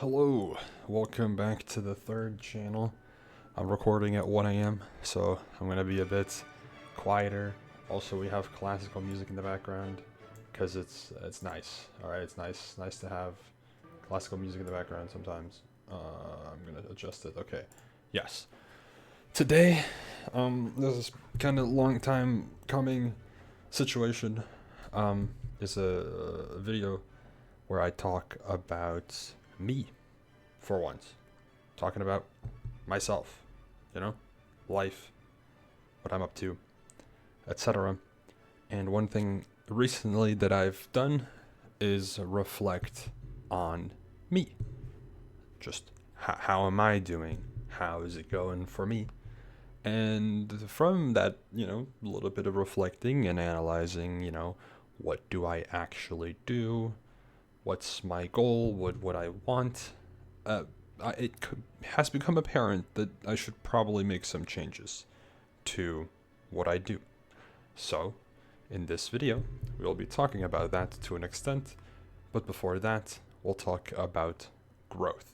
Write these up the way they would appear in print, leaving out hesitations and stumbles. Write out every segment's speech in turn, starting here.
Hello, welcome back to the third channel. I'm recording at 1 a.m., so I'm going to be a bit quieter. Also, we have classical music in the background because it's nice. All right, it's nice to have classical music in the background sometimes. I'm going to adjust it. Okay. Yes. Today, this is kind of long time coming situation. Is a video where I talk about me for once. Talking about myself, life, what I'm up to, etc. And one thing recently that I've done is reflect on me. Just how am I doing? How is it going for me? And from that, a little bit of reflecting and analyzing, what do I actually do? What's my goal? What I want? It has become apparent that I should probably make some changes to what I do. So, in this video, we'll be talking about that to an extent, but before that, we'll talk about growth.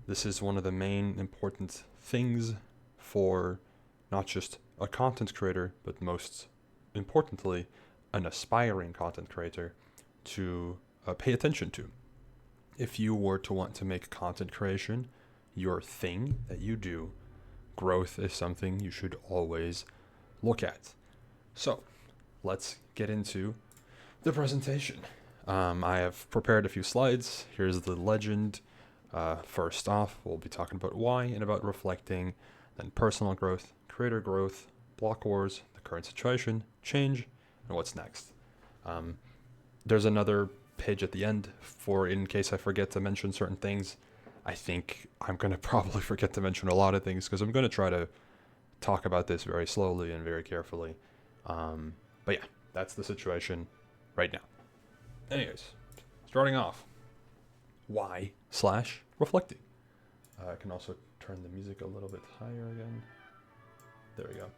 This is one of the main important things for not just a content creator, but most importantly, an aspiring content creator to pay attention to. If you were to want to make content creation your thing that you do, growth is something you should always look at. So, let's get into the presentation. I have prepared a few slides. Here's the legend. First off, we'll be talking about why and about reflecting, then personal growth, creator growth, block wars, the current situation, change, and what's next. There's another page at the end for in case I forget to mention certain things. I think I'm going to probably forget to mention a lot of things because I'm going to try to talk about this very slowly and very carefully. But yeah, that's the situation right now. Anyways, starting off, why/reflecting. I can also turn the music a little bit higher again. There we go.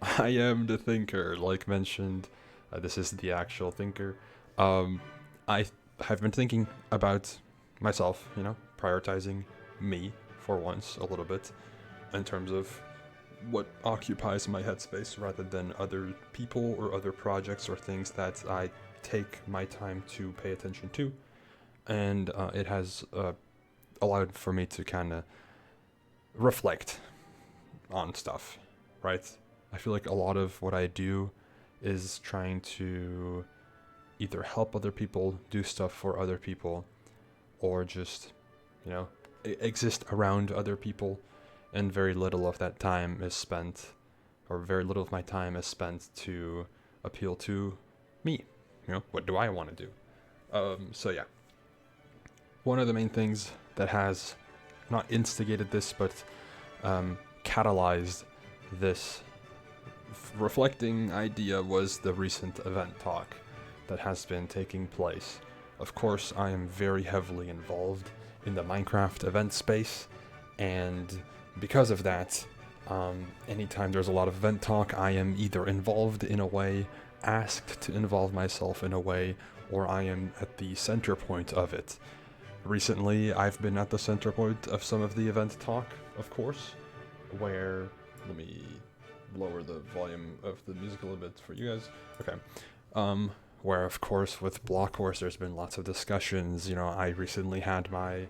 I am the thinker, like mentioned. This is the actual thinker. I have been thinking about myself, prioritizing me for once a little bit in terms of what occupies my headspace rather than other people or other projects or things that I take my time to pay attention to. And it has allowed for me to kind of reflect on stuff, right? I feel like a lot of what I do is trying to either help other people, do stuff for other people, or just, exist around other people, and very little of that time is spent, or very little of my time is spent to appeal to me. What do I want to do? So yeah. One of the main things that has not instigated this, but catalyzed this reflecting idea was the recent event talk that has been taking place. Of course, I am very heavily involved in the Minecraft event space, and because of that, anytime there's a lot of event talk, I am either involved in a way, asked to involve myself in a way, or I am at the center point of it. Recently, I've been at the center point of some of the event talk, of course, where, let me lower the volume of the music a little bit for you guys. Okay. Where, of course, with Block Wars, there's been lots of discussions. I recently had my,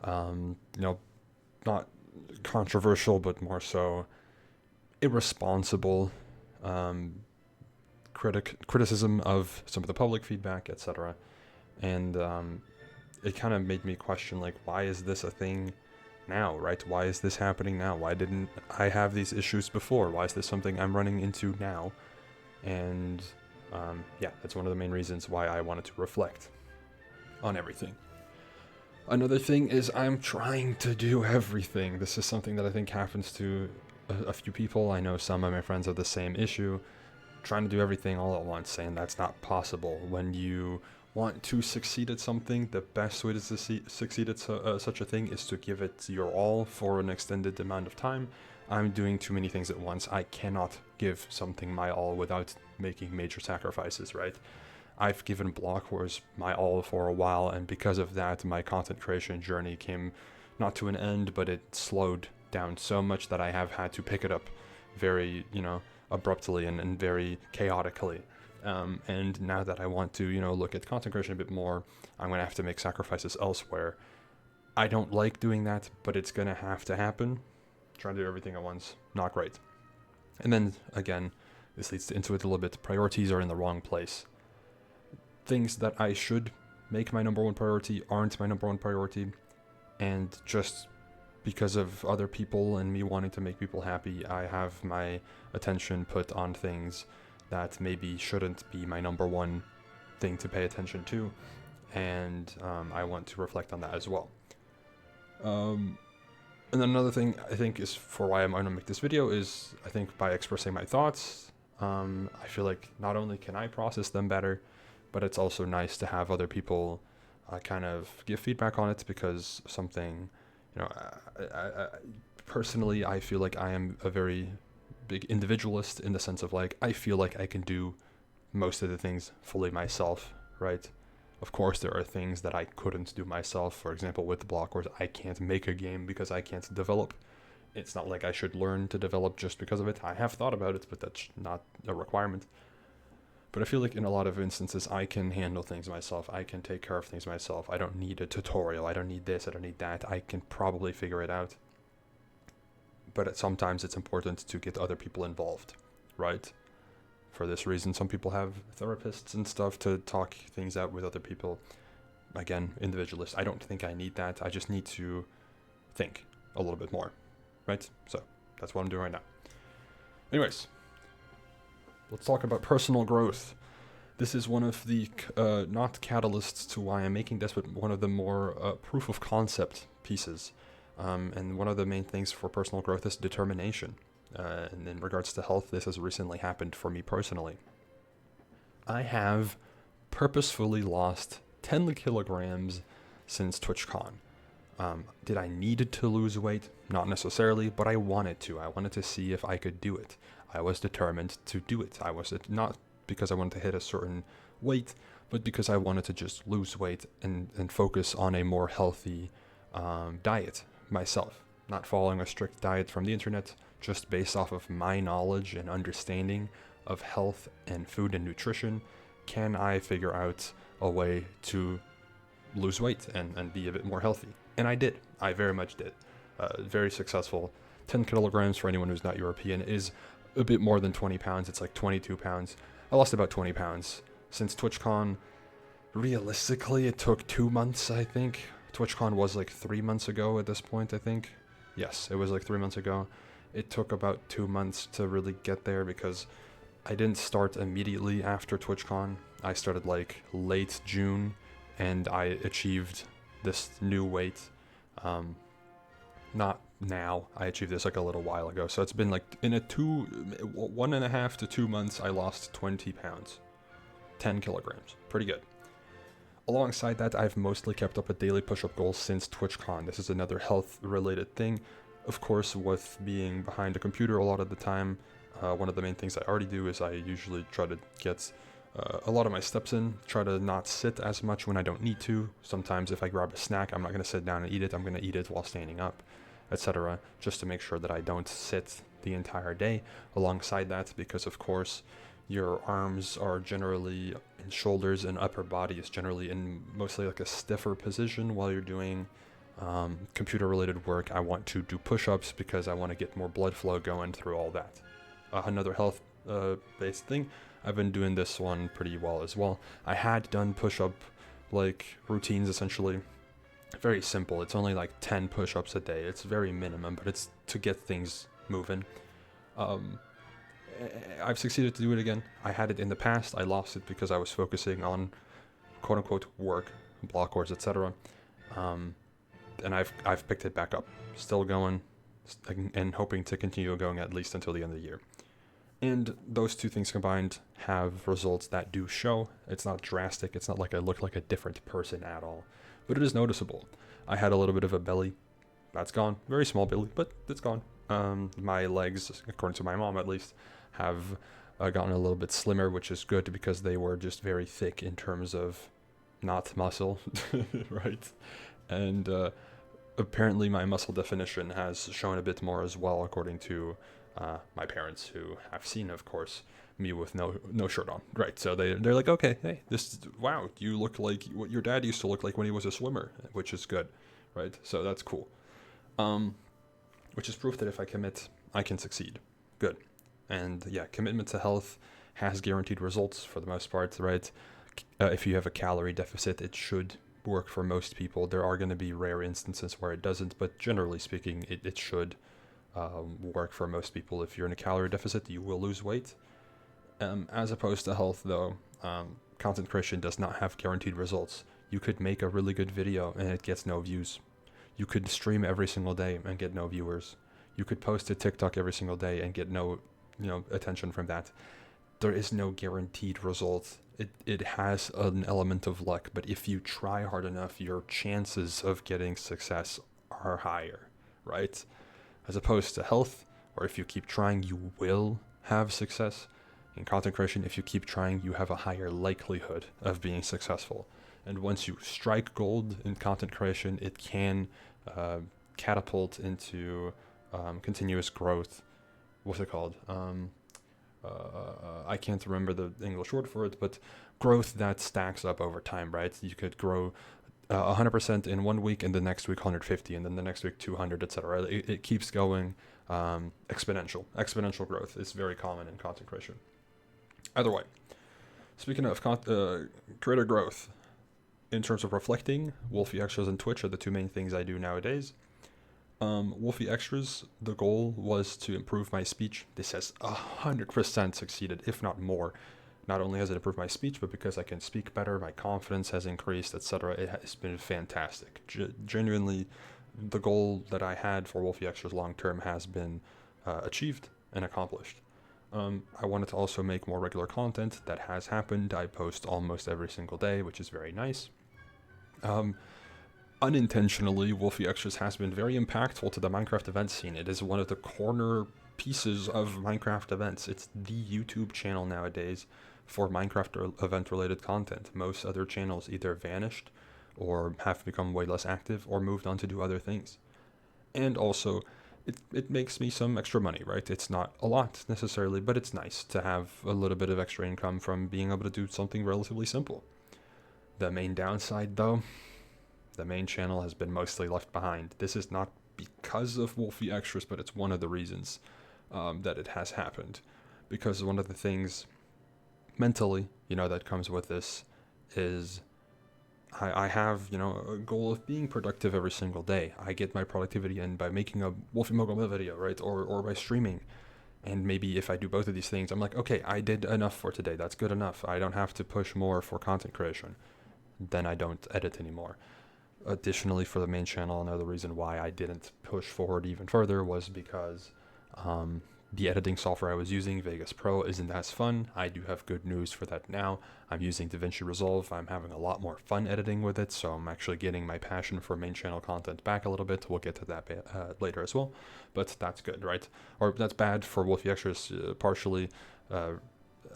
not controversial, but more so irresponsible criticism of some of the public feedback, etc. And it kind of made me question, like, why is this a thing now, right? Why is this happening now? Why didn't I have these issues before? Why is this something I'm running into now? And that's one of the main reasons why I wanted to reflect on everything. Another thing is I'm trying to do everything. This is something that I think happens to a few people. I know some of my friends have the same issue, trying to do everything all at once, saying that's not possible. When you want to succeed at something, the best way to succeed at such a thing is to give it your all for an extended amount of time. I'm doing too many things at once. I cannot give something my all without making major sacrifices, right? I've given block wars my all for a while, and because of that, my content creation journey came not to an end, but it slowed down so much that I have had to pick it up very, abruptly and very chaotically. And now that I want to, look at content creation a bit more, I'm going to have to make sacrifices elsewhere. I don't like doing that, but it's going to have to happen. Trying to do everything at once, not great. And then, again, this leads into it a little bit. Priorities are in the wrong place. Things that I should make my number one priority aren't my number one priority. And just because of other people and me wanting to make people happy, I have my attention put on things that maybe shouldn't be my number one thing to pay attention to. And I want to reflect on that as well. And then another thing I think is for why I'm going to make this video is, I think by expressing my thoughts, I feel like not only can I process them better, but it's also nice to have other people kind of give feedback on it, because something, personally, I feel like I am a very big individualist in the sense of like, I feel like I can do most of the things fully myself, right? Of course, there are things that I couldn't do myself. For example, with the block wars, I can't make a game because I can't develop. It's not like I should learn to develop just because of it. I have thought about it, but that's not a requirement. But I feel like in a lot of instances, I can handle things myself. I can take care of things myself. I don't need a tutorial. I don't need this. I don't need that. I can probably figure it out. But sometimes it's important to get other people involved, right? For this reason, some people have therapists and stuff to talk things out with other people. Again, individualist. I don't think I need that. I just need to think a little bit more, right? So that's what I'm doing right now. Anyways, let's talk about personal growth. This is one of the, not catalysts to why I'm making this, but one of the more proof of concept pieces. And one of the main things for personal growth is determination. And in regards to health, this has recently happened for me personally. I have purposefully lost 10 kilograms since TwitchCon. Did I need to lose weight? Not necessarily, but I wanted to. I wanted to see if I could do it. I was determined to do it. I was not because I wanted to hit a certain weight, but because I wanted to just lose weight and focus on a more healthy diet myself. Not following a strict diet from the internet, just based off of my knowledge and understanding of health and food and nutrition. Can I figure out a way to lose weight and be a bit more healthy? And I did. I very much did. Very successful. 10 kilograms for anyone who's not European is a bit more than 20 pounds. It's like 22 pounds. I lost about 20 pounds since TwitchCon. Realistically, it took 2 months, I think. TwitchCon was like 3 months ago at this point, I think. Yes, it was like 3 months ago. It took about 2 months to really get there because I didn't start immediately after TwitchCon. I started like late June and I achieved this new weight. Not now. I achieved this like a little while ago. So it's been like in 1.5 to 2 months, I lost 20 pounds, 10 kilograms. Pretty good. Alongside that, I've mostly kept up a daily push-up goal since TwitchCon. This is another health-related thing. Of course, with being behind a computer a lot of the time, one of the main things I already do is I usually try to get a lot of my steps in, try to not sit as much when I don't need to. Sometimes if I grab a snack, I'm not going to sit down and eat it. I'm going to eat it while standing up, etc., just to make sure that I don't sit the entire day. Alongside that, because of course, your arms are generally, and shoulders and upper body is generally in mostly like a stiffer position while you're doing computer-related work. I want to do push-ups because I want to get more blood flow going through all that. Another health-based thing, I've been doing this one pretty well as well. I had done push-up like routines essentially. Very simple. It's only like 10 push-ups a day. It's very minimum, but it's to get things moving. I've succeeded to do it again. I had it in the past. I lost it because I was focusing on quote-unquote work, block wars, etc. And I've picked it back up. Still going and hoping to continue going at least until the end of the year. And those two things combined have results that do show. It's not drastic. It's not like I look like a different person at all. But it is noticeable. I had a little bit of a belly. That's gone. Very small belly, but it's gone. My legs, according to my mom at least, have gotten a little bit slimmer, which is good because they were just very thick in terms of not muscle, right? And apparently my muscle definition has shown a bit more as well, according to my parents, who have seen, of course, me with no shirt on, right? So they're like, okay, hey, wow, you look like what your dad used to look like when he was a swimmer, which is good, right? So that's cool. Which is proof that if I commit, I can succeed. Good. And yeah, commitment to health has guaranteed results for the most part, right? If you have a calorie deficit, it should work for most people. There are going to be rare instances where it doesn't, but generally speaking, it should work for most people. If you're in a calorie deficit, you will lose weight. As opposed to health, though, content creation does not have guaranteed results. You could make a really good video and it gets no views. You could stream every single day and get no viewers. You could post to TikTok every single day and get no, attention from that. There is no guaranteed result. It has an element of luck, but if you try hard enough, your chances of getting success are higher, right? As opposed to health, where if you keep trying, you will have success. In content creation, if you keep trying, you have a higher likelihood of being successful. And once you strike gold in content creation, it can catapult into continuous growth. What's it called? I can't remember the English word for it, but growth that stacks up over time, right? You could grow 100% in 1 week, and the next week 150, and then the next week 200, etc. It keeps going exponential. Exponential growth is very common in content creation. Either way, speaking of creator growth, in terms of reflecting, Wolfeei Extras and Twitch are the two main things I do nowadays. Wolfeei Extras, the goal was to improve my speech. This has 100% succeeded, if not more. Not only has it improved my speech, but because I can speak better, my confidence has increased, etc. It has been fantastic. Genuinely, the goal that I had for Wolfeei Extras long term has been achieved and accomplished. I wanted to also make more regular content. That has happened. I post almost every single day, which is very nice. Unintentionally, Wolfeei Extras has been very impactful to the Minecraft event scene. It is one of the corner pieces of Minecraft events. It's the YouTube channel nowadays for Minecraft event-related content. Most other channels either vanished or have become way less active or moved on to do other things. And also, it makes me some extra money, right? It's not a lot necessarily, but it's nice to have a little bit of extra income from being able to do something relatively simple. The main downside, though, the main channel has been mostly left behind. This is not because of Wolfeei Extras, but it's one of the reasons that it has happened. Because one of the things mentally, that comes with this is I have, a goal of being productive every single day. I get my productivity in by making a Wolfeei Mogul video, right? Or by streaming. And maybe if I do both of these things, I'm like, okay, I did enough for today. That's good enough. I don't have to push more for content creation. Then I don't edit anymore. Additionally, for the main channel, another reason why I didn't push forward even further was because the editing software I was using, Vegas Pro, isn't as fun. I do have good news for that now. I'm using DaVinci Resolve. I'm having a lot more fun editing with it, so I'm actually getting my passion for main channel content back a little bit. We'll get to that later as well, but that's good, right? Or that's bad for Wolfeei Extras, partially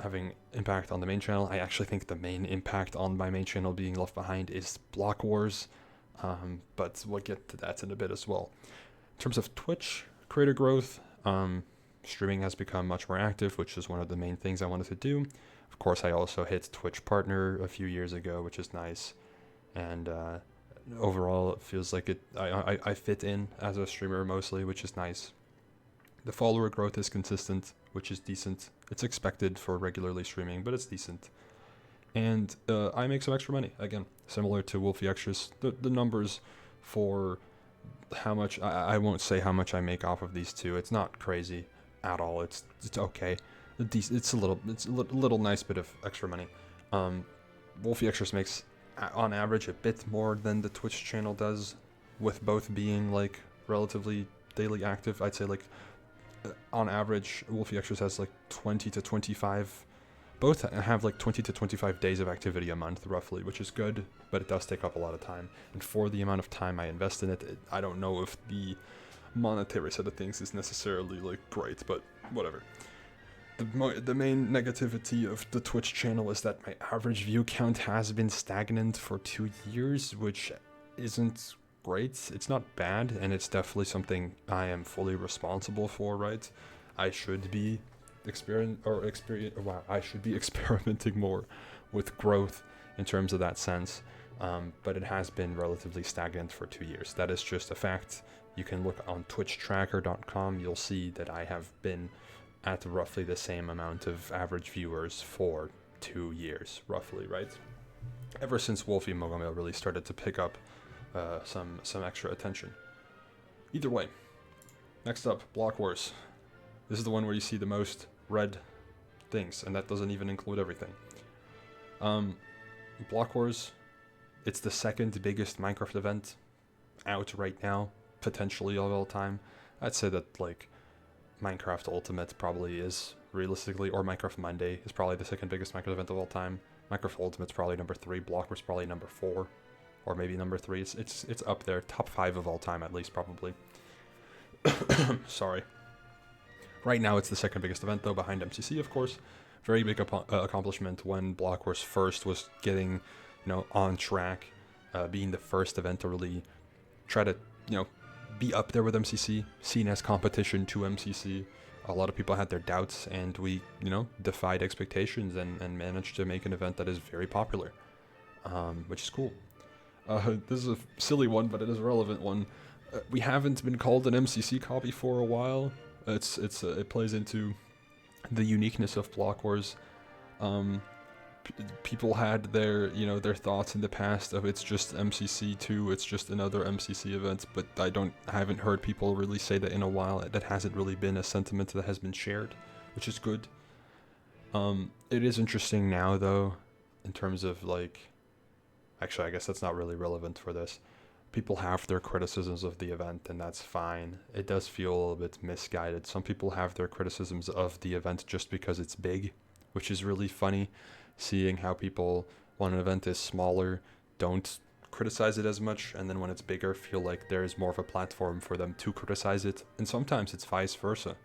having impact on the main channel. I actually think the main impact on my main channel being left behind is Block Wars. But we'll get to that in a bit as well. In terms of Twitch creator growth, streaming has become much more active, which is one of the main things I wanted to do. Of course, I also hit Twitch Partner a few years ago, which is nice. And overall, it feels like I fit in as a streamer mostly, which is nice. The follower growth is consistent, which is decent. It's expected for regularly streaming, but it's decent. And I make some extra money, again, similar to Wolfeei Extras. The numbers for how much, I won't say how much I make off of these two. It's not crazy at all. It's okay. It's a little nice bit of extra money. Wolfeei Extras makes, on average, a bit more than the Twitch channel does, with both being, like, relatively daily active. I'd say, like, on average, Wolfeei Extras has, like, 20 to 25... Both have like 20 to 25 days of activity a month, roughly, which is good, but it does take up a lot of time. And for the amount of time I invest in it, I don't know if the monetary side of things is necessarily like great, but whatever. The main negativity of the Twitch channel is that my average view count has been stagnant for 2 years, which isn't great. It's not bad, and it's definitely something I am fully responsible for, right? I should be I should be experimenting more with growth in terms of that sense. But it has been relatively stagnant for 2 years. That is just a fact. You can look on twitchtracker.com. You'll see that I have been at roughly the same amount of average viewers for 2 years, roughly, right? Ever since Wolfeei really started to pick up some extra attention. Either way, next up, Block Wars. This is the one where you see the most red things, and that doesn't even include everything. Block Wars, it's the second biggest Minecraft event out right now, potentially of all time. I'd say that like Minecraft Ultimate probably is realistically, or Minecraft Monday is probably the second biggest Minecraft event of all time. Minecraft Ultimate's probably number 3. Block Wars probably number 4, or maybe number 3. It's up there, top 5 of all time at least probably. Sorry. Right now it's the second biggest event though, behind MCC of course. Very big accomplishment when Block Wars first was getting, on track, being the first event to really try to, be up there with MCC, seen as competition to MCC. A lot of people had their doubts, and we, defied expectations and managed to make an event that is very popular, which is cool. This is a silly one, but it is a relevant one. We haven't been called an MCC copy for a while. It plays into the uniqueness of Block Wars. People had their thoughts in the past of it's just MCC2, it's just another MCC event, but I haven't heard people really say that in a while. That hasn't really been a sentiment that has been shared, which is good. It is interesting now though, in terms of actually I guess that's not really relevant for this. People have their criticisms of the event, and that's fine. It does feel a little bit misguided. Some people have their criticisms of the event just because it's big, which is really funny. Seeing how people, when an event is smaller, don't criticize it as much, and then when it's bigger, feel like there is more of a platform for them to criticize it. And sometimes it's vice versa.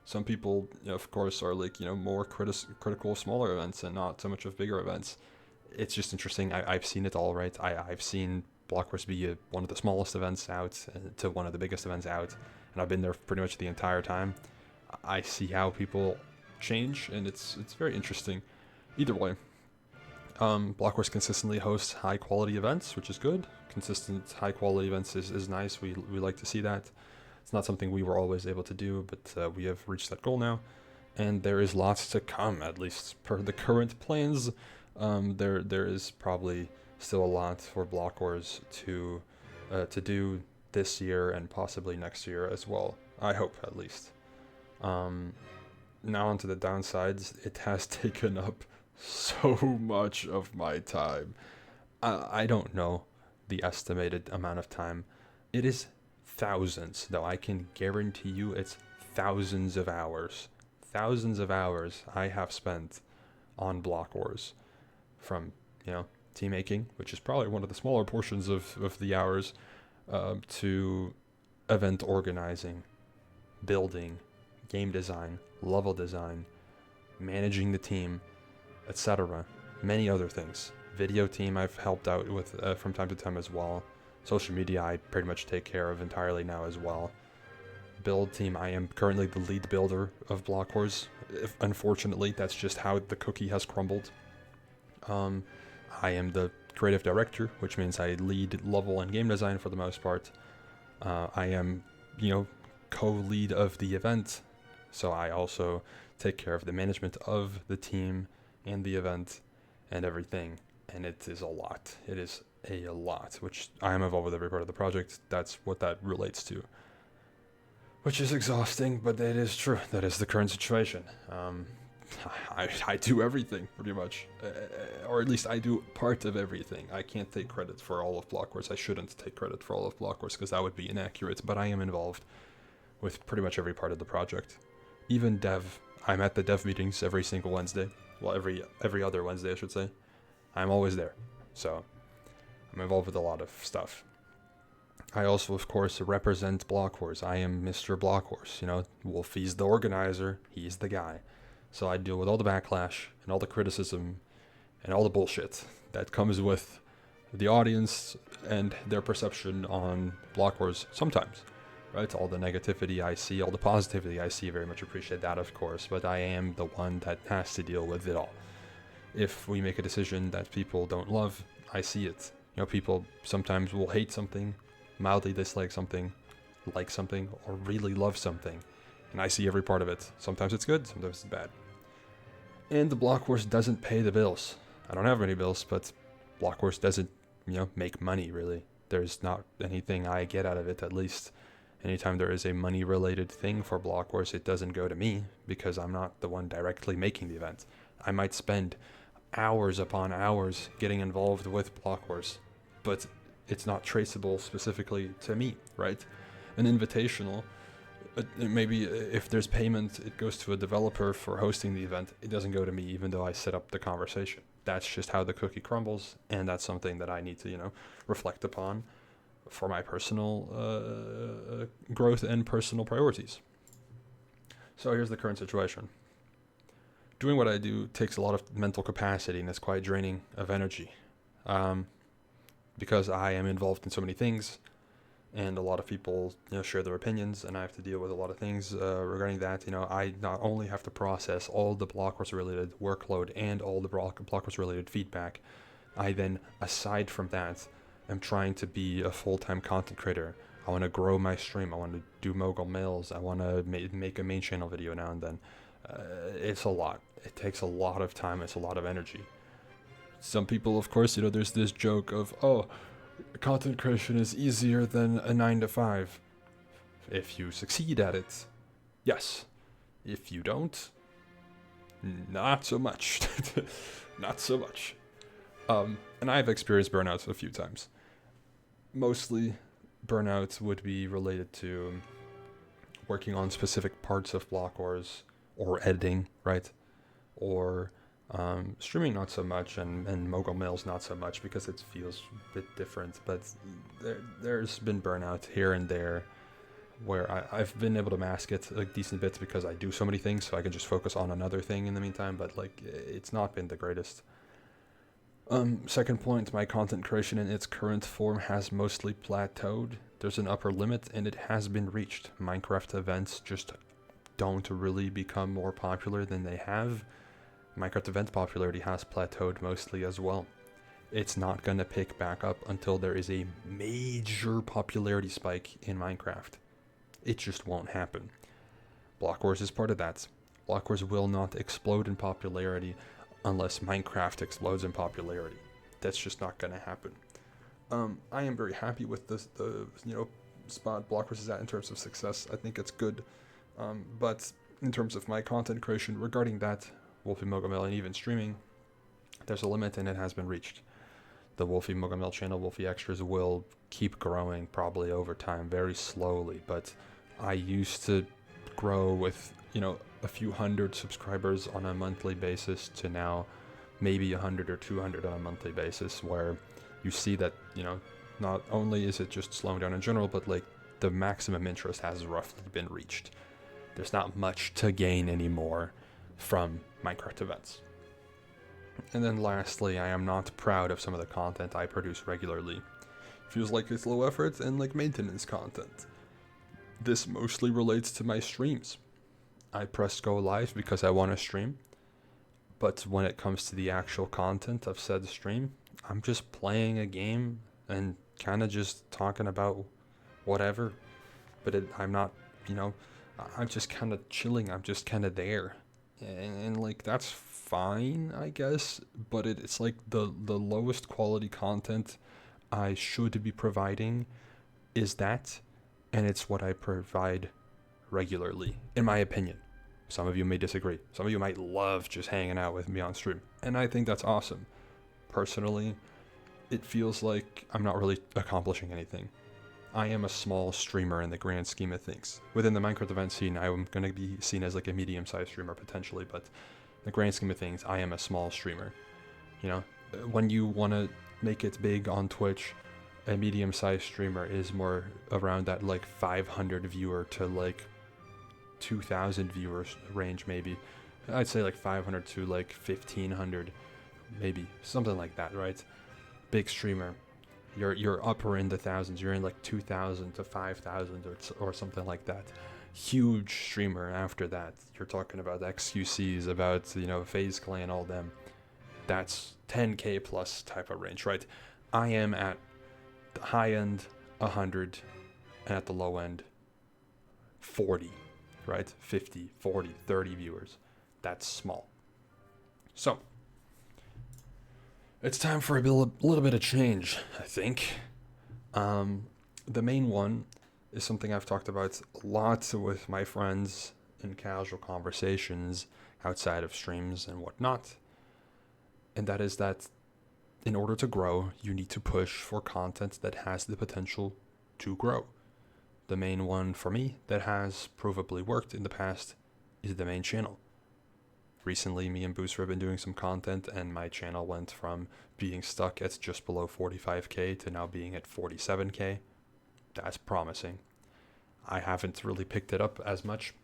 Some people, of course, are more critical of smaller events and not so much of bigger events. It's just interesting. I've seen it all, right? I've seen Block Wars be one of the smallest events out to one of the biggest events out, and I've been there pretty much the entire time. I see how people change, and it's very interesting. Either way, Block Wars consistently hosts high quality events, which is good. Consistent high quality events is nice. We like to see that. It's not something we were always able to do, but we have reached that goal now, and there is lots to come. At least per the current plans, there is probably still a lot for Block Wars to do this year and possibly next year as well. I hope, at least. Now onto the downsides. It has taken up so much of my time. I don't know the estimated amount of time. It is thousands, though. I can guarantee you it's thousands of hours. Thousands of hours I have spent on Block Wars. From, team making, which is probably one of the smaller portions of the hours, to event organizing, building, game design, level design, managing the team, etc. Many other things. Video team I've helped out with from time to time as well. Social media I pretty much take care of entirely now as well. Build team, I am currently the lead builder of Block Wars. Unfortunately, that's just how the cookie has crumbled. I am the creative director, which means I lead level and game design for the most part. I am, co-lead of the event, so I also take care of the management of the team and the event and everything, and it is a lot. It is a lot, which I am involved with every part of the project. That's what that relates to, which is exhausting, but that is true. That is the current situation. I do everything, pretty much. Or at least I do part of everything. I can't take credit for all of Block Wars. I shouldn't take credit for all of Block Wars, because that would be inaccurate, but I am involved with pretty much every part of the project. Even dev. I'm at the dev meetings every single Wednesday. Well, every other Wednesday, I should say. I'm always there. So, I'm involved with a lot of stuff. I also, of course, represent Block Wars. I am Mr. Block Wars. Wolfei's the organizer. He's the guy. So I deal with all the backlash and all the criticism and all the bullshit that comes with the audience and their perception on Block Wars sometimes, right? All the negativity I see, all the positivity I see, very much appreciate that, of course, but I am the one that has to deal with it all. If we make a decision that people don't love, I see it. People sometimes will hate something, mildly dislike something, like something, or really love something, and I see every part of it. Sometimes it's good, sometimes it's bad. And the Block Wars doesn't pay the bills. I don't have any bills, but Block Wars doesn't, make money, really. There's not anything I get out of it, at least. Anytime there is a money-related thing for Block Wars, it doesn't go to me, because I'm not the one directly making the event. I might spend hours upon hours getting involved with Block Wars, but it's not traceable specifically to me, right? An invitational, maybe if there's payment, it goes to a developer for hosting the event. It doesn't go to me, even though I set up the conversation. That's just how the cookie crumbles, and that's something that I need to, reflect upon for my personal growth and personal priorities. So here's the current situation. Doing what I do takes a lot of mental capacity, and it's quite draining of energy. Because I am involved in so many things, and a lot of people, share their opinions, and I have to deal with a lot of things regarding that. I not only have to process all the Block Wars related workload and all the Block Wars related feedback, I then, aside from that, am trying to be a full-time content creator. I want to grow my stream. I want to do mogul mails. I want to make a main channel video now and then. It's a lot. It takes a lot of time. It's a lot of energy. Some people, of course, there's this joke of, content creation is easier than a 9-to-5. If you succeed at it, yes. If you don't, not so much. Not so much. And I've experienced burnouts a few times. Mostly, burnouts would be related to working on specific parts of Block Wars, or editing, right? Or streaming not so much, and mogul mails not so much, because it feels a bit different. But there's been burnout here and there where I've been able to mask it a decent bit because I do so many things, so I can just focus on another thing in the meantime, but it's not been the greatest. Second point, my content creation in its current form has mostly plateaued. There's an upper limit, and it has been reached. Minecraft events just don't really become more popular than they have. Minecraft event popularity has plateaued mostly as well. It's not going to pick back up until there is a major popularity spike in Minecraft. It just won't happen. Block Wars is part of that. Block Wars will not explode in popularity unless Minecraft explodes in popularity. That's just not going to happen. I am very happy with the spot Block Wars is at in terms of success. I think it's good. But in terms of my content creation regarding that, Wolfeei Mogul, and even streaming, there's a limit, and it has been reached. The Wolfeei Mogul channel, Wolfeei Extras, will keep growing probably over time, very slowly, but I used to grow with, a few hundred subscribers on a monthly basis to now maybe 100 or 200 on a monthly basis, where you see that, not only is it just slowing down in general, but the maximum interest has roughly been reached. There's not much to gain anymore from Minecraft events. And then lastly, I am not proud of some of the content I produce regularly. Feels like it's low effort and maintenance content. This mostly relates to my streams. I press go live because I want to stream, but when it comes to the actual content of said stream, I'm just playing a game and kind of just talking about whatever, but I'm not, I'm just kind of chilling. I'm just kind of there. And that's fine, I guess, but it's the lowest quality content I should be providing is that, and it's what I provide regularly, in my opinion. Some of you may disagree. Some of you might love just hanging out with me on stream, and I think that's awesome. Personally, it feels like I'm not really accomplishing anything. I am a small streamer in the grand scheme of things. Within the Minecraft event scene, I'm going to be seen as a medium-sized streamer potentially, but in the grand scheme of things, I am a small streamer. When you want to make it big on Twitch, a medium-sized streamer is more around that 500 viewer to 2,000 viewers range maybe. I'd say like 500 to like 1500, maybe something like that, right? Big streamer. You're upper in the thousands. You're in like 2,000 to 5,000 or something like that. Huge streamer after that. You're talking about XQCs, about FaZe Clan, all them. That's 10k plus type of range, right? I am at the high end 100, and at the low end 40, right? 50, 40, 30 viewers. That's small. So it's time for a little bit of change, I think. The main one is something I've talked about a lot with my friends in casual conversations outside of streams and whatnot. And that is that in order to grow, you need to push for content that has the potential to grow. The main one for me that has provably worked in the past is the main channel. Recently, me and Booster have been doing some content, and my channel went from being stuck at just below 45k to now being at 47k. That's promising. I haven't really picked it up as much.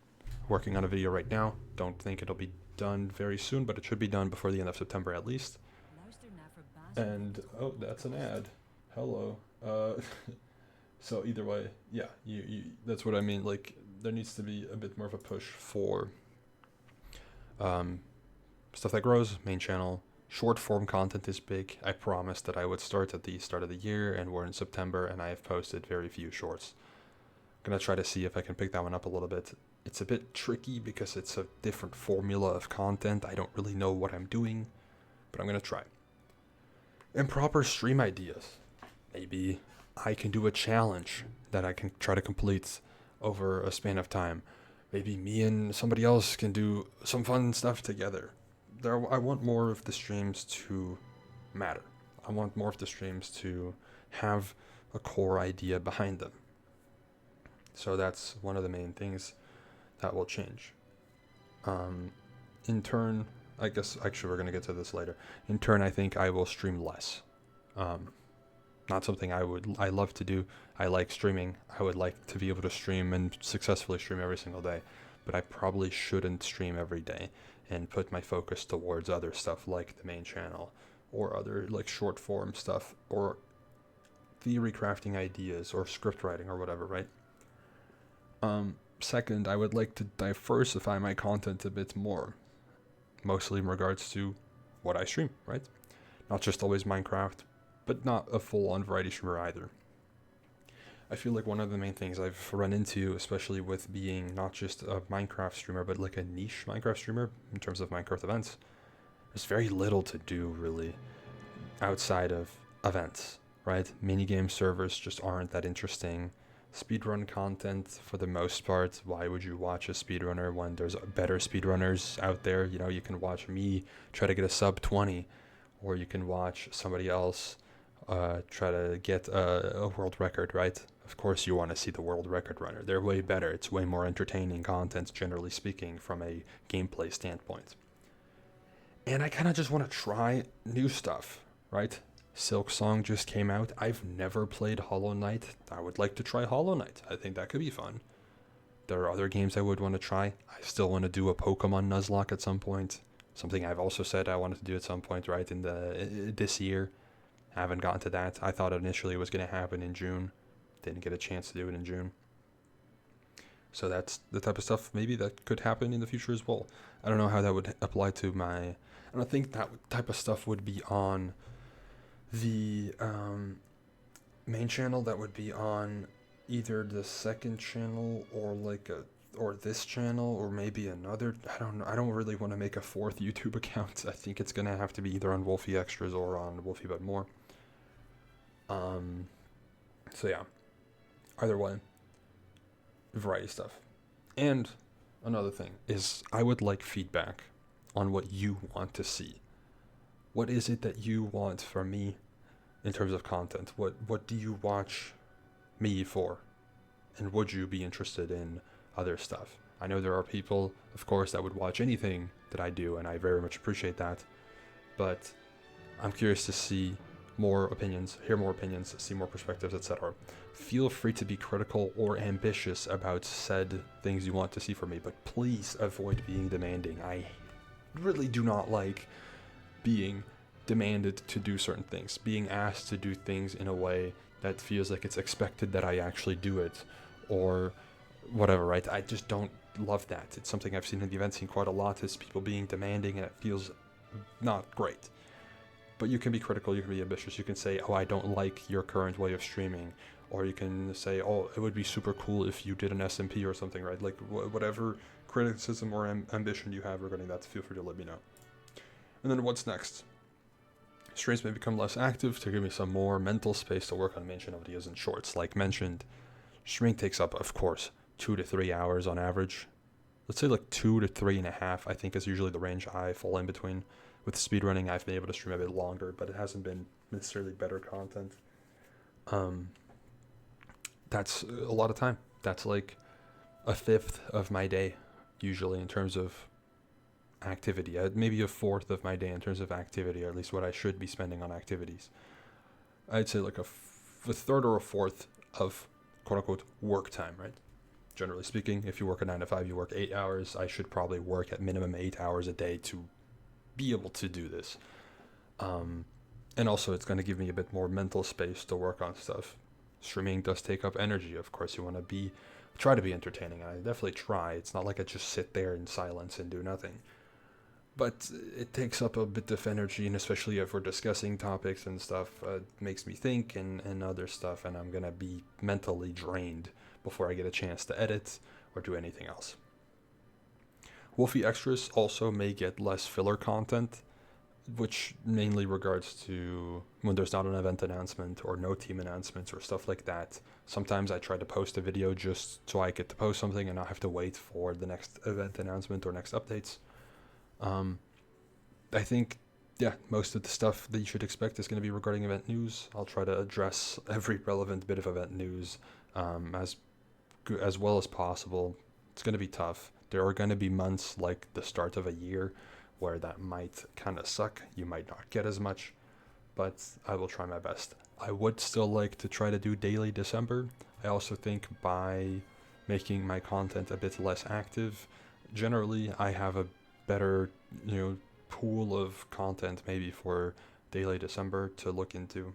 Working on a video right now. Don't think it'll be done very soon, but it should be done before the end of September at least. And, oh, that's an ad. Hello. So either way, yeah, you that's what I mean. Like, there needs to be a bit more of a push for stuff that grows. Main channel. Short form content is big. I promised that I would start at the start of the year, and we're in September, and I have posted very few shorts. I'm gonna try to see if I can pick that one up a little bit. It's a bit tricky because it's a different formula of content. I don't really know what I'm doing, but I'm gonna try. Improper stream ideas. Maybe I can do a challenge that I can try to complete over a span of time. Maybe me and somebody else can do some fun stuff together. I want more of the streams to matter. I want more of the streams to have a core idea behind them. So that's one of the main things that will change. In turn, I guess actually we're going to get to this later. In turn, I think I will stream less. Not something I love to do. I like streaming. I would like to be able to stream and successfully stream every single day, but I probably shouldn't stream every day and put my focus towards other stuff like the main channel or other like short form stuff or theory crafting ideas or script writing or whatever, right? Second, I would like to diversify my content a bit more, mostly in regards to what I stream, right? Not just always Minecraft, but not a full-on variety streamer either. I feel like one of the main things I've run into, especially with being not just a Minecraft streamer, but like a niche Minecraft streamer in terms of Minecraft events, there's very little to do really outside of events, right? Minigame servers just aren't that interesting. Speedrun content, for the most part, why would you watch a speedrunner when there's better speedrunners out there? You can watch me try to get a sub 20, or you can watch somebody else try to get a world record, right? Of course you want to see the world record runner. They're way better. It's way more entertaining content, generally speaking, from a gameplay standpoint. And I kind of just want to try new stuff, right? Silksong just came out. I've never played Hollow Knight. I would like to try Hollow Knight. I think that could be fun. There are other games I would want to try. I still want to do a Pokemon Nuzlocke at some point. Something I've also said I wanted to do at some point, right, in this year. I haven't gotten to that. I thought initially it was going to happen in June. Didn't get a chance to do it in June. So that's the type of stuff maybe that could happen in the future as well. I don't know how that would apply to my... I don't think that type of stuff would be on the main channel. That would be on either the second channel or this channel or maybe another. I don't know. I don't really want to make a fourth YouTube account. I think it's gonna have to be either on Wolfeei Extras or on Wolfeei But More. So yeah, either way, variety stuff. And another thing is I would like feedback on what you want to see. What is it that you want from me in terms of content? What do you watch me for? And would you be interested in other stuff? I know there are people, of course, that would watch anything that I do, and I very much appreciate that. But I'm curious to see more opinions, hear more opinions, see more perspectives, etc. Feel free to be critical or ambitious about said things you want to see from me, but please avoid being demanding. I really do not like being demanded to do certain things, being asked to do things in a way that feels like it's expected that I actually do it, or whatever, right? I just don't love that. It's something I've seen in the event scene quite a lot, is people being demanding, and it feels not great. But you can be critical, you can be ambitious, you can say, oh, I don't like your current way of streaming, or you can say, oh, it would be super cool if you did an SMP or something, right? Like, whatever criticism or ambition you have regarding that, feel free to let me know. And then what's next? Streams may become less active to give me some more mental space to work on main channel videos and shorts. Like mentioned, streaming takes up, of course, 2 to 3 hours on average. Let's say like 2 to 3.5, I think is usually the range I fall in between. With speedrunning, I've been able to stream a bit longer, but it hasn't been necessarily better content. That's a lot of time. That's like a fifth of my day, usually, in terms of activity. Maybe a fourth of my day in terms of activity, or at least what I should be spending on activities. I'd say like a third or a fourth of quote-unquote work time, right? Generally speaking, if you work a 9 to 5, you work 8 hours. I should probably work at minimum 8 hours a day to be able to do this. And also, it's going to give me a bit more mental space to work on stuff. Streaming does take up energy. Of course, you want to try to be entertaining. I definitely try. It's not like I just sit there in silence and do nothing. But it takes up a bit of energy, and especially if we're discussing topics and stuff, it makes me think and other stuff, and I'm going to be mentally drained before I get a chance to edit or do anything else. Wolfeei extras also may get less filler content, which mainly regards to when there's not an event announcement or no team announcements or stuff like that. Sometimes I try to post a video just so I get to post something and not have to wait for the next event announcement or next updates. I think, most of the stuff that you should expect is going to be regarding event news. I'll try to address every relevant bit of event news as well as possible. It's going to be tough. There are going to be months like the start of a year where that might kind of suck. You might not get as much, but I will try my best. I would still like to try to do daily December. I also think by making my content a bit less active, generally I have a better, pool of content maybe for daily December to look into.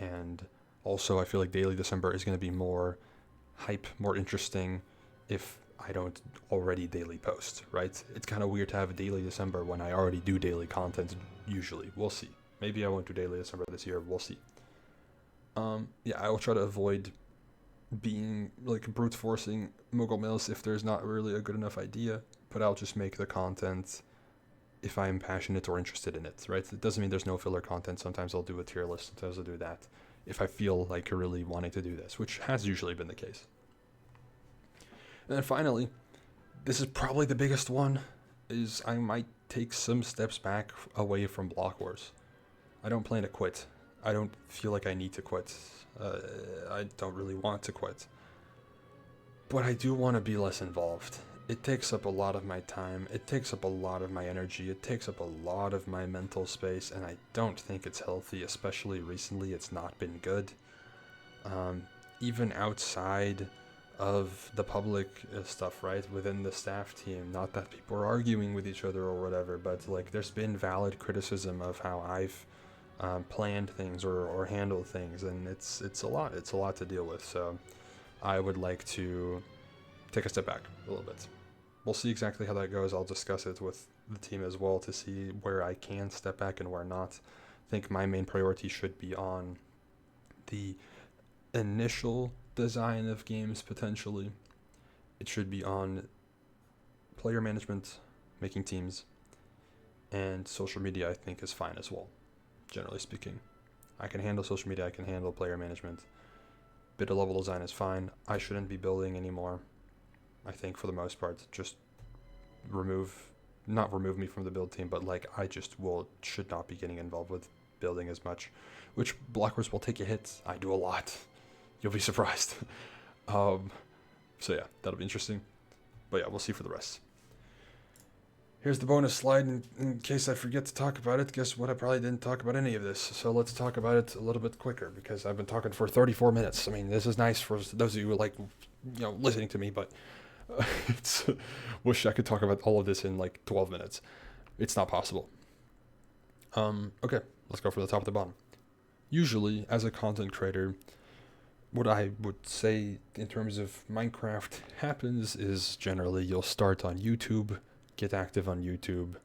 And also I feel like daily December is going to be more hype, more interesting if I don't already daily post, right? It's kind of weird to have a daily December when I already do daily content usually. We'll see. Maybe I won't do daily December this year. We'll see. I will try to avoid being like brute forcing mogul mills if there's not really a good enough idea, but I'll just make the content if I'm passionate or interested in it, right? It doesn't mean there's no filler content. Sometimes I'll do a tier list, sometimes I'll do that if I feel like really wanting to do this, which has usually been the case. And then finally, this is probably the biggest one, is I might take some steps back away from Block Wars. I don't plan to quit. I don't feel like I need to quit. I don't really want to quit. But I do want to be less involved. It takes up a lot of my time. It takes up a lot of my energy. It takes up a lot of my mental space, and I don't think it's healthy, especially recently. It's not been good. Even outside of the public stuff, right, within the staff team, not that people are arguing with each other or whatever, but like there's been valid criticism of how I've planned things or handled things, and it's a lot to deal with. So I would like to take a step back a little bit. We'll see exactly how that goes. I'll discuss it with the team as well to see where I can step back and where not. I think my main priority should be on the initial design of games, potentially. It should be on player management, making teams, and social media I think is fine as well, generally speaking. I can handle social media, I can handle player management. Bit of level design is fine. I shouldn't be building anymore. I think for the most part, just not remove me from the build team, but like I just should not be getting involved with building as much, which blockers will take a hit. I do a lot. You'll be surprised. So yeah, that'll be interesting. But yeah, we'll see for the rest. Here's the bonus slide in case I forget to talk about it. Guess what? I probably didn't talk about any of this. So let's talk about it a little bit quicker because I've been talking for 34 minutes. I mean, this is nice for those of you who like, listening to me, but It's wish I could talk about all of this in like 12 minutes. It's not possible. Okay, let's go from the top to the bottom. Usually, as a content creator, what I would say in terms of Minecraft happens is generally you'll start on YouTube, get active on YouTube.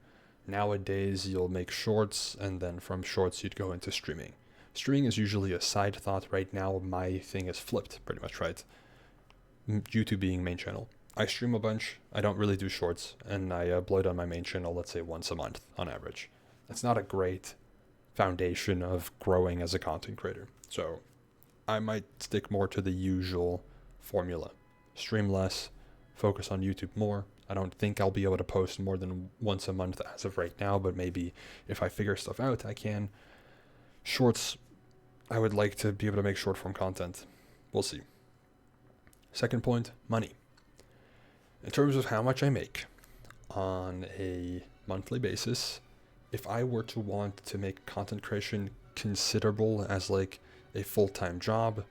Nowadays, you'll make shorts, and then from shorts, you'd go into streaming. Streaming is usually a side thought. Right now, my thing is flipped, pretty much, right? YouTube being main channel. I stream a bunch, I don't really do shorts, and I upload on my main channel, let's say once a month on average. That's not a great foundation of growing as a content creator. So I might stick more to the usual formula. Stream less, focus on YouTube more. I don't think I'll be able to post more than once a month as of right now, but maybe if I figure stuff out, I can. Shorts, I would like to be able to make short form content. We'll see. Second point, money. In terms of how much I make on a monthly basis, if I were to want to make content creation considerable as like a full-time job,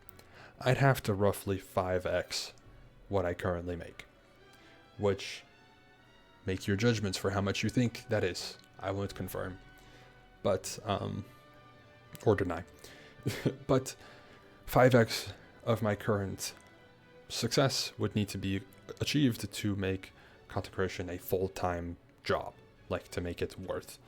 I'd have to roughly 5x what I currently make, which make your judgments for how much you think that is. I won't confirm, but, or deny, but 5x of my current success would need to be achieved to make content creation a full-time job, like to make it worth.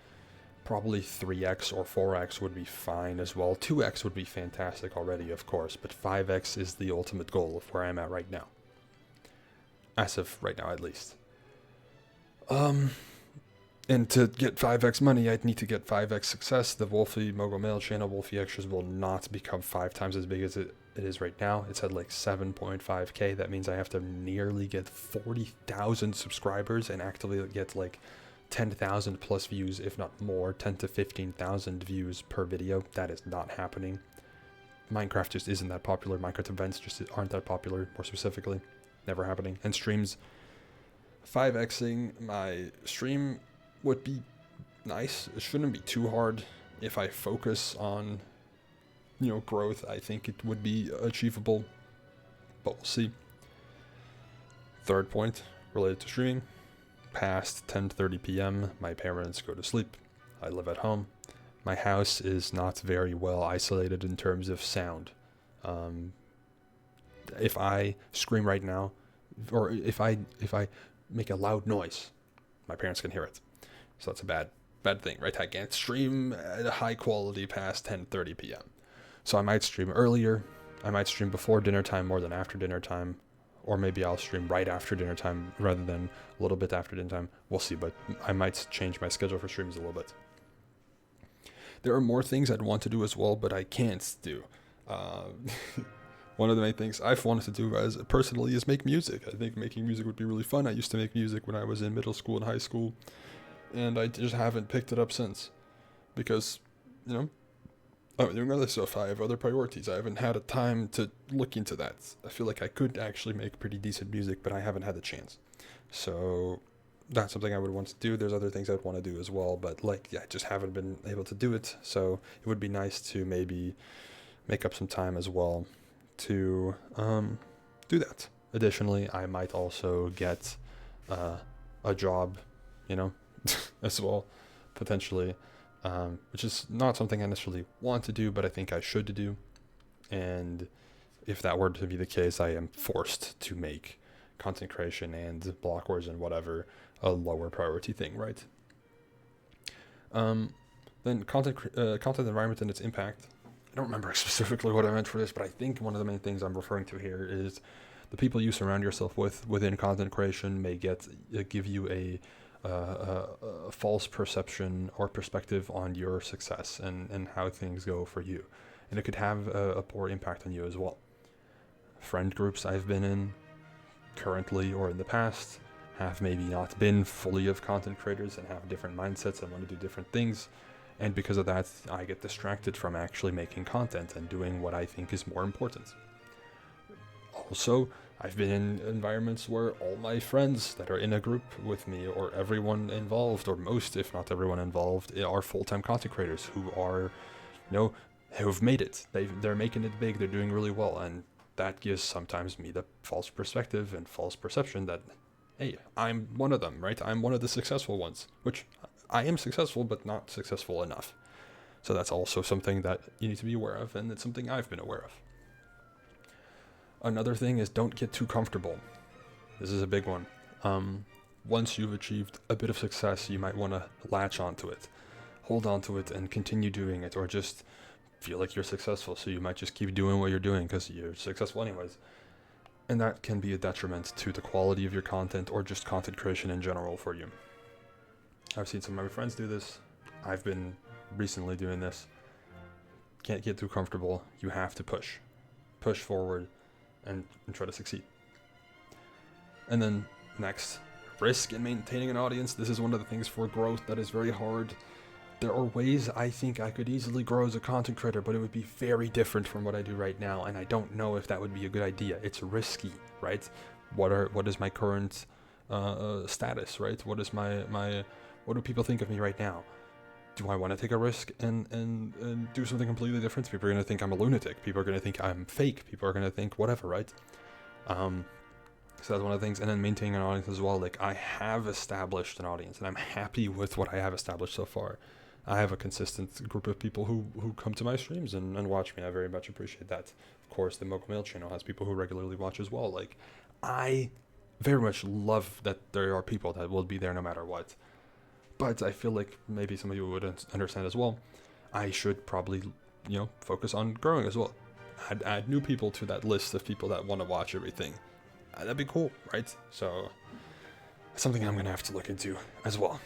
Probably 3x or 4x would be fine as well. 2x would be fantastic already, of course, but 5x is the ultimate goal of where I'm at right now. As of right now, at least. And to get 5x money, I'd need to get 5x success. The Wolfeei Mogul Mail channel, Wolfeei Extras, will not become 5 times as big as it is right now. It's at like 7.5k. That means I have to nearly get 40,000 subscribers and actively get like 10,000 plus views, if not more, 10 to 15,000 views per video. That is not happening. Minecraft just isn't that popular. Minecraft events just aren't that popular, more specifically. Never happening. And streams, 5xing my stream would be nice. It shouldn't be too hard. If I focus on, growth, I think it would be achievable, but we'll see. Third point related to streaming. Past 10:30 p.m., my parents go to sleep. I live at home. My house is not very well isolated in terms of sound. If I scream right now, or if I make a loud noise, my parents can hear it. So that's a bad thing, right? I can't stream at a high quality past 10:30 p.m. So I might stream earlier. I might stream before dinner time more than after dinner time. Or maybe I'll stream right after dinner time rather than a little bit after dinner time. We'll see, but I might change my schedule for streams a little bit. There are more things I'd want to do as well, but I can't do. One of the main things I've wanted to do personally is make music. I think making music would be really fun. I used to make music when I was in middle school and high school, and I just haven't picked it up since. Because, I'm doing other stuff. I have other priorities. I haven't had a time to look into that. I feel like I could actually make pretty decent music, but I haven't had the chance. So that's something I would want to do. There's other things I'd want to do as well, but I just haven't been able to do it. So it would be nice to maybe make up some time as well to do that. Additionally, I might also get a job, as well, potentially. Which is not something I necessarily want to do, but I think I should do. And if that were to be the case, I am forced to make content creation and blockwords and whatever a lower priority thing, right? Then content environment and its impact. I don't remember specifically what I meant for this, but I think one of the main things I'm referring to here is the people you surround yourself with within content creation may give you a false perception or perspective on your success and how things go for you. And it could have a poor impact on you as well. Friend groups I've been in, currently or in the past, have maybe not been fully of content creators and have different mindsets and want to do different things. And because of that, I get distracted from actually making content and doing what I think is more important. Also, I've been in environments where all my friends that are in a group with me, or everyone involved, or most, if not everyone involved, are full-time content creators who are, who've made it. They're making it big. They're doing really well, and that gives sometimes me the false perspective and false perception that, hey, I'm one of them, right? I'm one of the successful ones, which I am successful, but not successful enough. So that's also something that you need to be aware of, and it's something I've been aware of. Another thing is don't get too comfortable. This is a big one. Once you've achieved a bit of success, you might want to latch onto it, hold onto it, and continue doing it, or just feel like you're successful. So you might just keep doing what you're doing because you're successful anyways. And that can be a detriment to the quality of your content or just content creation in general for you. I've seen some of my friends do this. I've been recently doing this. Can't get too comfortable. You have to push forward and try to succeed. And then next, risk in maintaining an audience. This is one of the things for growth that is very hard. There are ways I think I could easily grow as a content creator, but it would be very different from what I do right now, and I don't know if that would be a good idea. It's risky, right? What is my current status, right? What do people think of me right now? Do I want to take a risk and do something completely different? People are going to think I'm a lunatic. People are going to think I'm fake. People are going to think whatever, right? So that's one of the things. And then maintaining an audience as well. Like, I have established an audience, and I'm happy with what I have established so far. I have a consistent group of people who come to my streams and watch me. I very much appreciate that. Of course, the Mocha Mail channel has people who regularly watch as well. Like, I very much love that there are people that will be there no matter what. But I feel like maybe some of you would understand as well. I should probably, focus on growing as well. Add new people to that list of people that want to watch everything. That'd be cool, right? So, something I'm going to have to look into as well.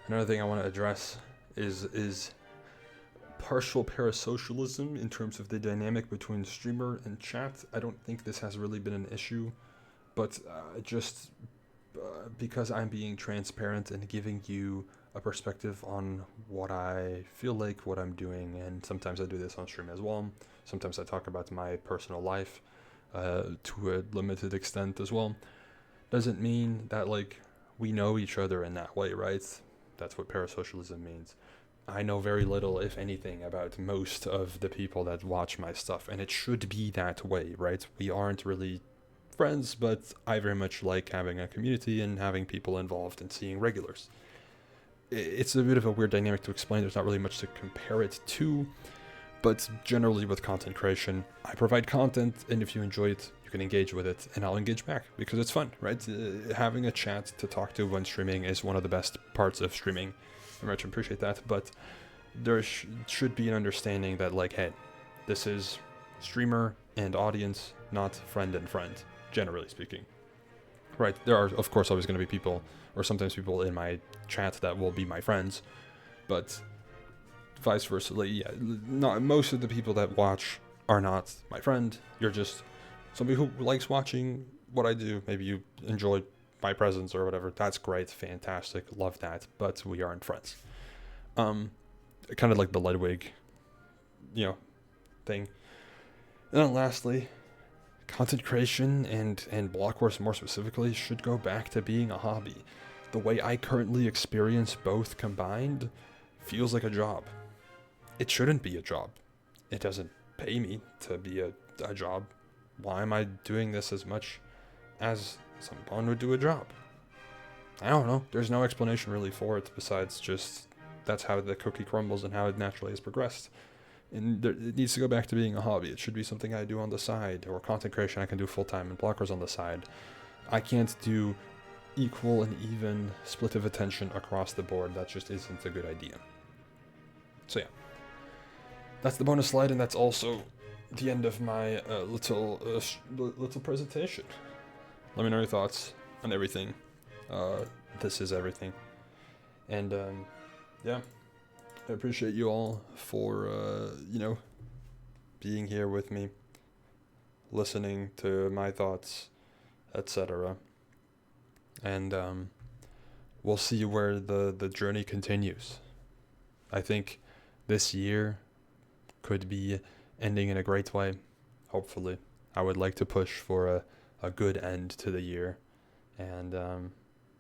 Another thing I want to address is partial parasocialism in terms of the dynamic between streamer and chat. I don't think this has really been an issue, but because I'm being transparent and giving you a perspective on what I feel like, what I'm doing, and sometimes I do this on stream as well. Sometimes I talk about my personal life to a limited extent as well. Doesn't mean that we know each other in that way, right? That's what parasocialism means. I know very little, if anything, about most of the people that watch my stuff, and it should be that way, right? We aren't really friends, but I very much like having a community and having people involved and seeing regulars. It's a bit of a weird dynamic to explain. There's not really much to compare it to, but generally with content creation, I provide content, and if you enjoy it, you can engage with it, and I'll engage back because it's fun, right? Having a chat to talk to when streaming is one of the best parts of streaming. I very much appreciate that, but there should be an understanding that hey, this is streamer and audience, not friend and friend, generally speaking. Right, there are of course always going to be people, or sometimes people in my chat that will be my friends, but vice versa. Not most of the people that watch are not my friend. You're just somebody who likes watching what I do. Maybe you enjoy my presence or whatever. That's great, fantastic, love that. But we aren't friends. Kind of like the Ludwig, thing. And then lastly, content creation and block course more specifically should go back to being a hobby. The way I currently experience both combined feels like a job. It shouldn't be a job. It doesn't pay me to be a job. Why am I doing this as much as someone would do a job? I don't know. There's no explanation really for it besides just that's how the cookie crumbles and how it naturally has progressed. And it needs to go back to being a hobby. It should be something I do on the side, or content creation I can do full-time and blockers on the side. I can't do equal and even split of attention across the board. That just isn't a good idea. So yeah, that's the bonus slide, and that's also the end of my little presentation. Let me know your thoughts on everything. This is everything. And yeah, I appreciate you all for being here with me, listening to my thoughts, etc. And we'll see where the journey continues. I think this year could be ending in a great way, hopefully. I would like to push for a good end to the year. And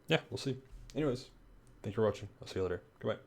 yeah, we'll see. Anyways, thank you for watching. I'll see you later. Goodbye.